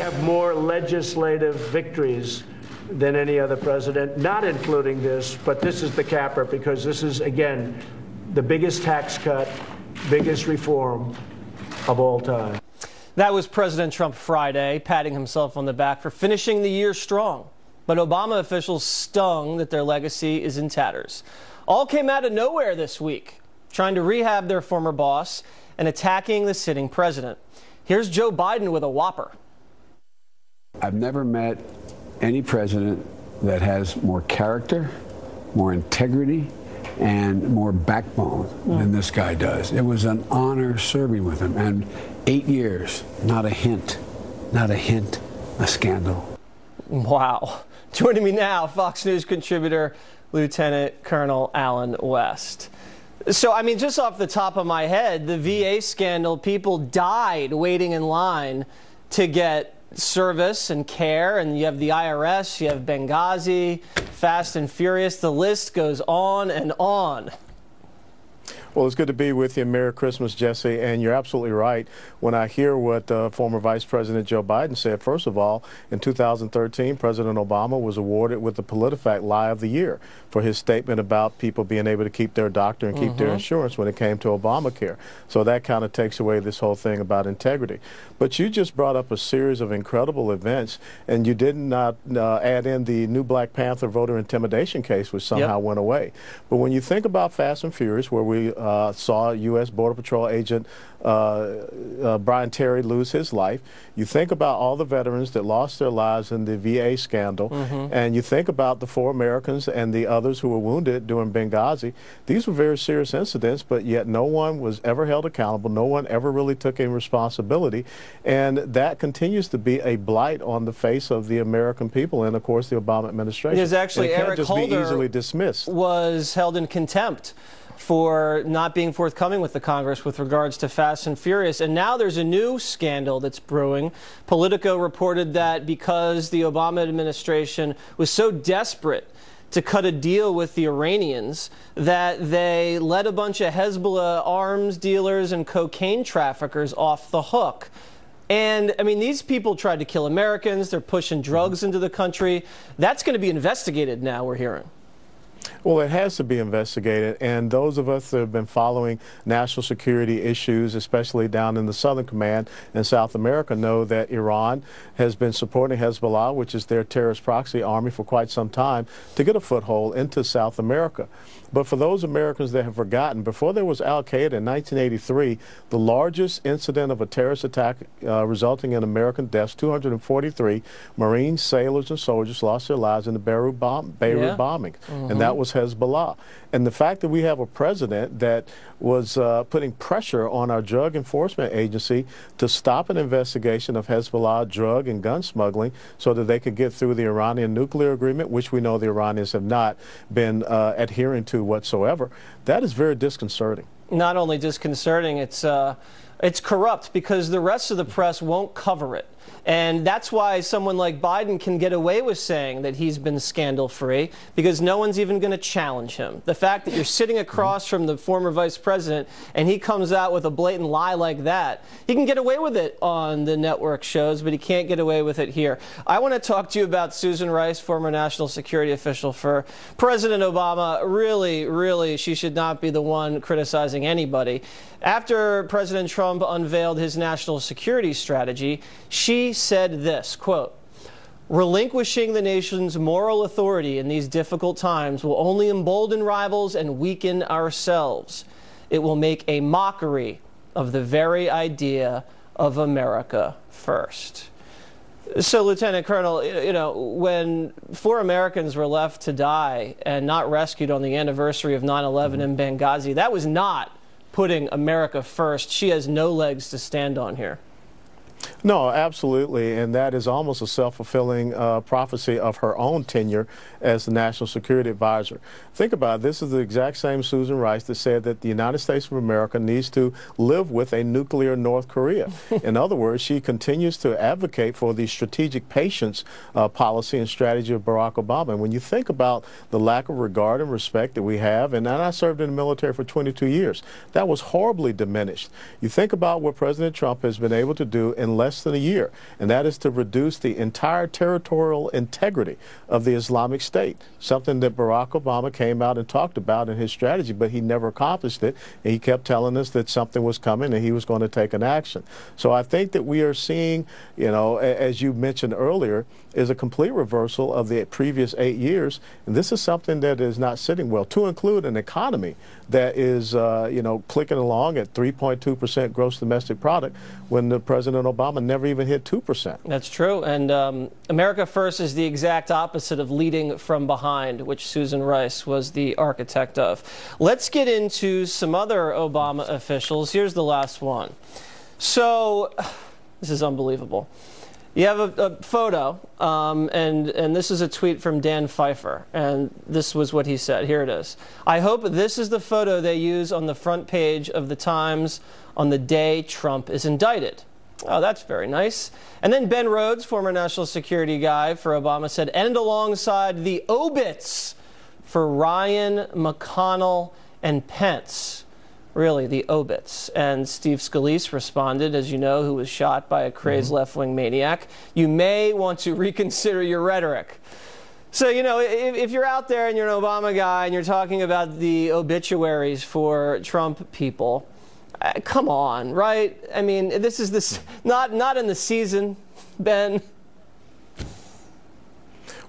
have more legislative victories than any other president, not including this, but this is the capper because this is, again, the biggest tax cut, biggest reform of all time. That was President Trump Friday, patting himself on the back for finishing the year strong. But Obama officials stung that their legacy is in tatters. All came out of nowhere this week, trying to rehab their former boss and attacking the sitting president. Here's Joe Biden with a whopper. I've never met any president that has more character, more integrity, and more backbone than this guy does. It was an honor serving with him. And 8 years, not a hint, a scandal. Wow. Joining me now, Fox News contributor, Lieutenant Colonel Alan West. So, I mean, just off the top of my head, the VA scandal, people died waiting in line to get service and care, and you have the IRS, you have Benghazi, Fast and Furious, the list goes on and on. Well, it's good to be with you. Merry Christmas, Jesse. And you're absolutely right. When I hear what former Vice President Joe Biden said, first of all, in 2013, President Obama was awarded with the PolitiFact Lie of the Year for his statement about people being able to keep their doctor and keep their insurance when it came to Obamacare. So that kind of takes away this whole thing about integrity. But you just brought up a series of incredible events, and you did not add in the new Black Panther voter intimidation case, which somehow went away. But when you think about Fast and Furious, where we saw U.S. Border Patrol agent Brian Terry lose his life. You think about all the veterans that lost their lives in the VA scandal, and you think about the 4 Americans and the others who were wounded during Benghazi. These were very serious incidents, but yet no one was ever held accountable. No one ever really took any responsibility, and that continues to be a blight on the face of the American people and, of course, the Obama administration. There's actually Eric Holder easily dismissed. Was held in contempt for not being forthcoming with the Congress with regards to Fast and Furious. And now there's a new scandal that's brewing. Politico reported that because the Obama administration was so desperate to cut a deal with the Iranians that they let a bunch of Hezbollah arms dealers and cocaine traffickers off the hook. And, I mean, these people tried to kill Americans. They're pushing drugs into the country. That's going to be investigated now, we're hearing. Well, it has to be investigated, and those of us that have been following national security issues, especially down in the Southern Command in South America, know that Iran has been supporting Hezbollah, which is their terrorist proxy army, for quite some time to get a foothold into South America. But for those Americans that have forgotten, before there was Al-Qaeda in 1983, the largest incident of a terrorist attack resulting in American deaths, 243 Marines, sailors, and soldiers lost their lives in the Beirut bombing. And that was Hezbollah. And the fact that we have a president that was putting pressure on our Drug Enforcement Agency to stop an investigation of Hezbollah drug and gun smuggling so that they could get through the Iranian nuclear agreement, which we know the Iranians have not been adhering to whatsoever, that is very disconcerting. Not only disconcerting, it's corrupt because the rest of the press won't cover it. And that's why someone like Biden can get away with saying that he's been scandal-free, because no one's even going to challenge him. The fact that you're sitting across from the former vice president and he comes out with a blatant lie like that, he can get away with it on the network shows, but he can't get away with it here. I want to talk to you about Susan Rice, former national security official for President Obama. Really, she should not be the one criticizing anybody. After President Trump unveiled his national security strategy, she said this, quote, "Relinquishing the nation's moral authority in these difficult times will only embolden rivals and weaken ourselves. It will make a mockery of the very idea of America first." So, Lieutenant Colonel, you know, when 4 Americans were left to die and not rescued on the anniversary of 9/11 in Benghazi, that was not putting America first. She has no legs to stand on here. No, absolutely, and that is almost a self-fulfilling prophecy of her own tenure as the National Security Advisor. Think about it. This is the exact same Susan Rice that said that the United States of America needs to live with a nuclear North Korea. In other words, she continues to advocate for the strategic patience policy and strategy of Barack Obama. And when you think about the lack of regard and respect that we have, and I served in the military for 22 years, that was horribly diminished. You think about what President Trump has been able to do in less less than a year, and that is to reduce the entire territorial integrity of the Islamic State, something that Barack Obama came out and talked about in his strategy, but he never accomplished it, and he kept telling us that something was coming and he was going to take an action. So I think that we are seeing, you know, as you mentioned earlier, is a complete reversal of the previous 8 years, and this is something that is not sitting well, to include an economy that is, you know, clicking along at 3.2% gross domestic product when the President Obama never even hit 2%. That's true, and America First is the exact opposite of leading from behind, which Susan Rice was the architect of. Let's get into some other Obama officials. Here's the last one. So, this is unbelievable. You have a photo, and this is a tweet from Dan Pfeiffer, and this was what he said. Here it is. I hope this is the photo they use on the front page of the Times on the day Trump is indicted. Oh, that's very nice. And then Ben Rhodes, former national security guy for Obama, said, and alongside the obits for Ryan, McConnell, and Pence. Really, the obits. And Steve Scalise responded, as you know, who was shot by a crazed left-wing maniac. You may want to reconsider your rhetoric. So, you know, if you're out there and you're an Obama guy and you're talking about the obituaries for Trump people, come on, right? I mean, this is not in the season, Ben.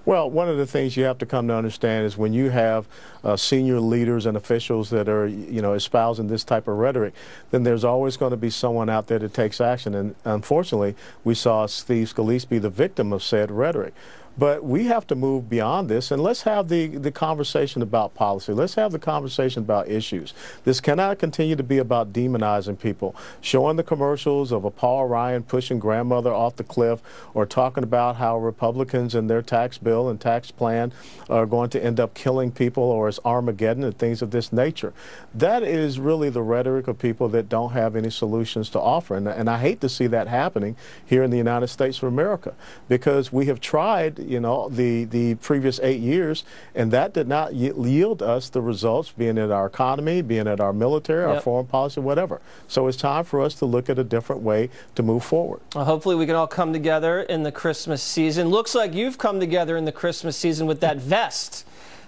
Well, one of the things you have to come to understand is when you have senior leaders and officials that are, you know, espousing this type of rhetoric, then there's always going to be someone out there that takes action. And unfortunately, we saw Steve Scalise be the victim of said rhetoric. But we have to move beyond this, and let's have the conversation about policy. Let's have the conversation about issues. This cannot continue to be about demonizing people, showing the commercials of a Paul Ryan pushing grandmother off the cliff, or talking about how Republicans and their tax bill and tax plan are going to end up killing people, or it's Armageddon and things of this nature. That is really the rhetoric of people that don't have any solutions to offer. And I hate to see that happening here in the United States of America, because we have tried, you know, the previous 8 years, and that did not yield us the results, being it our economy, being it our military, our foreign policy, whatever. So it's time for us to look at a different way to move forward. Well, hopefully we can all come together in the Christmas season. Looks like you've come together in the Christmas season with that vest.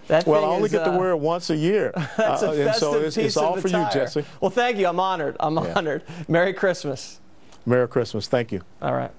That well, I only get to wear it once a year. That's a festive and so piece it's of all for attire. you, Jesse. Well, thank you. I'm honored. I'm honored. Merry Christmas. Merry Christmas. Thank you. All right.